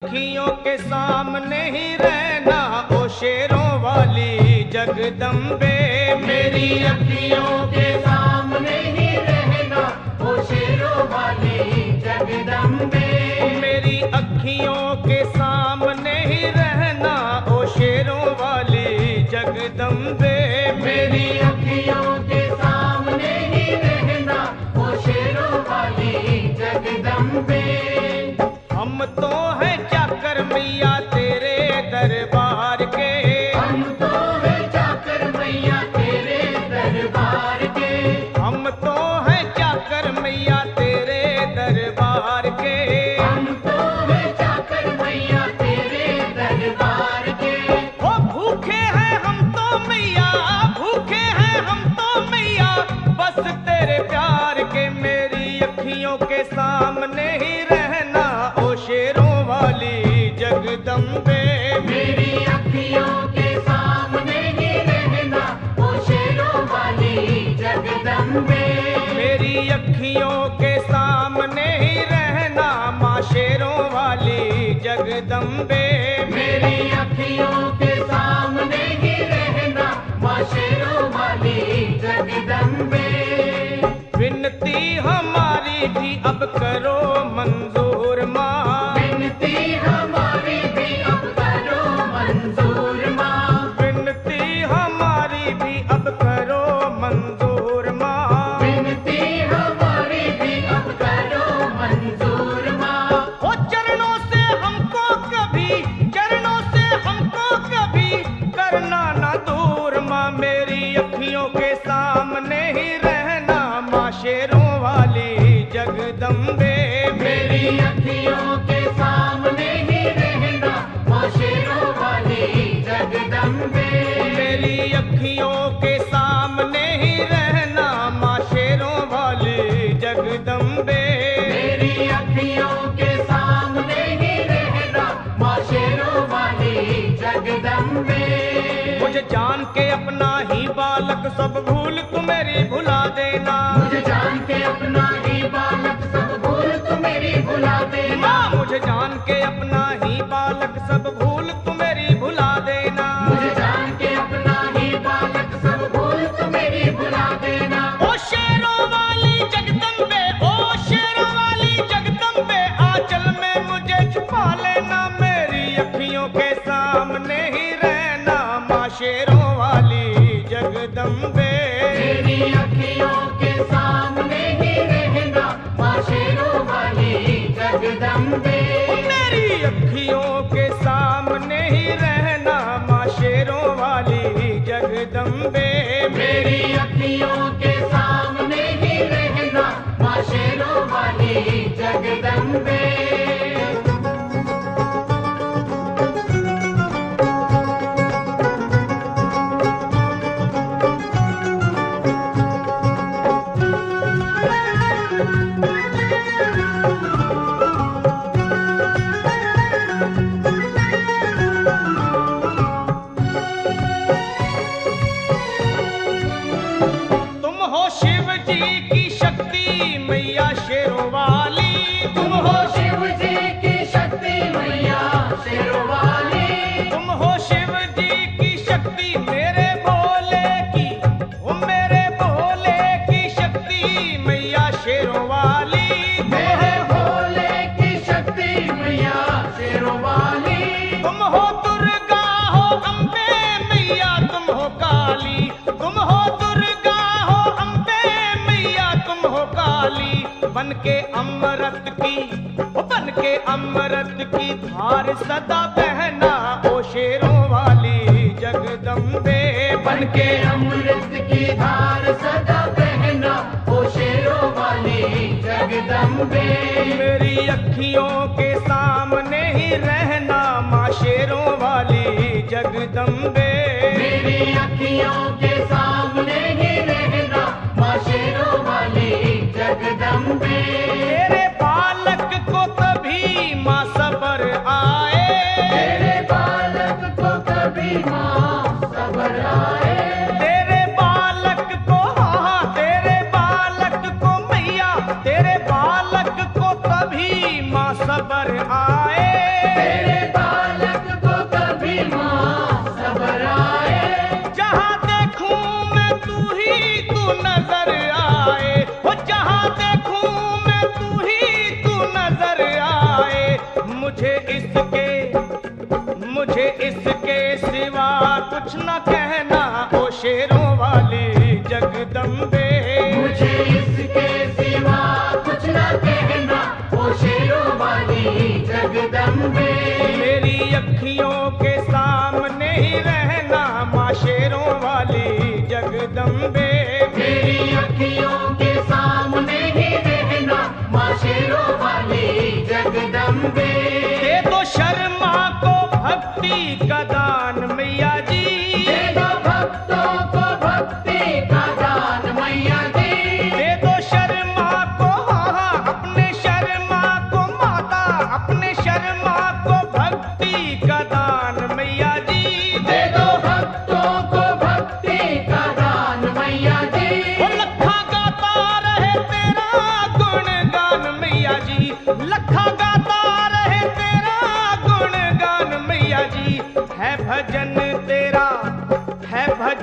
अखियों के सामने ही रहना ओ शेरों वाली जगदम्बे। मेरी अखियों के सामने ही रहना ओ शेरों वाली जगदम्बे। मेरी अखियों के सामने ही रहना ओ शेरों वाली जगदम्बे। मेरी अखियों के सामने ही रहना ओ शेरों वाली जगदम्बे। हम तो हैं चाकर मैया तेरे दरबार के। हम तो हैं चाकर मैया तेरे दरबार के। हम तो हैं चाकर मैया तेरे दरबार के। हम तो हैं चाकर मैया तेरे दरबार के। ओ भूखे हैं हम तो मैया, भूखे हैं हम तो मैया बस तेरे प्यार के। मेरी अखियों के सामने ही रहना ओ शेरों वाली जगदम्बे। मेरी अखियों के सामने ही रहना ओ शेरों वाली जगदम्बे। मेरी अखियों के सामने ही रहना माँ शेरों वाली जगदम्बे। मेरी अखियों के सामने ही रहना माँ शेरों वाली जगदम्बे। विनती हमारी भी अब करो मंजूर माँ। विनती हमारी भी अब करो मंजूर माँ। विनती हमारी भी अब करो मंजूर माँ। विनती हमारी भी अब करो मंजूर माँ। ओ चरणों से हमको कभी, चरणों से हमको कभी करना ना दूर माँ। मेरी अखियों के सामने ही रहना माँ शेरों वाली जगदम्बे। मेरी अखियों के सामने ही रहना माँ शेरों वाली जगदम्बे। मेरी अखियों के सामने ही रहना माँ शेरों वाली जगदम्बे। मेरी अखियों के सामने ही रहना माँ शेरों वाली जगदम्बे। मुझे जान के अपना ही बालक सब भूल तू मेरी भुला देना। मुझे जान के अपना ही बालक सब भूल तू मेरी भुला देना। माँ मुझे जान के अपना ही बालक सब भूल तू मेरी भुला देना। मुझे जान के अपना ही बालक सब भूल तू मेरी भुला देना। ओ शेरों वाली जगदम्बे, ओ शेरों वाली जगदम्बे आंचल में मुझे छुपा लेना। मेरी अखियों के सामने ही रहना माँ शेरों वाली जगदम्बे। मेरी अखियों के सामने ही रहना माँ शेरों वाली जगदम्बे। मेरी अखियों के सामने ही रहना माँ शेरों वाली जगदम्बे। मेरी अखियों के सामने ही रहना माँ शेरों वाली जगदम्बे। तुम हो शिव जी की शक्ति मैया शेरों वाली। तुम हो शिव जी की शक्ति मैया शेरों वाली। तुम हो शिव जी की शक्ति मेरे भोले की, ओ मेरे भोले की शक्ति मैया शेरों वाली। मेरे भोले की शक्ति मैया शेरों वाली। तुम हो दुर्गा हो अम्बे मैया तुम हो काली। तुम हो दुर्गा हो अम्बे मैया तुम हो काली। बन के अमृत की, ओ बन के अमृत की धार सदा बहना ओ शेरों वाली जगदम्बे। बन के अमृत की धार सदा बहना ओ शेरों वाली जगदम्बे। मेरी अखियों के सामने ही रहना माँ शेरों वाली जगदम्बे। मेरी अखियों के सामने ही रहना माँ शेरों वाली जगदम्बे। तेरे बालक को कभी माँ सबर आए। तेरे बालक को कभी माँ सबर आए। तेरे बालक को, हाँ तेरे बालक को मैया, तेरे बालक को कभी माँ सबर आए। मुझे इसके सिवा कुछ न कहना ओ शेरों वाली जगदम्बे। मुझे इसके सिवा कुछ न कहना ओ शेरों वाली जगदम्बे। मेरी अखियों के सामने ही रहना माँ शेरों वाली जगदम्बे। मेरी अखियों के सामने ही रहना माँ शेरों वाली जगदम्बे। दे दो शर्मा को भक्ति का दान मैया जी। दे दो भक्तों को भक्ति का दान मैया जी। दे दो शर्मा को अपने शर्मा को माता, अपने शर्मा को भक्ति का दान मैया जी। दे दो भक्तों को भक्ति का दान मैया जी। वो लखा गाता रहे तेरा गुणगान मैया जी, लखा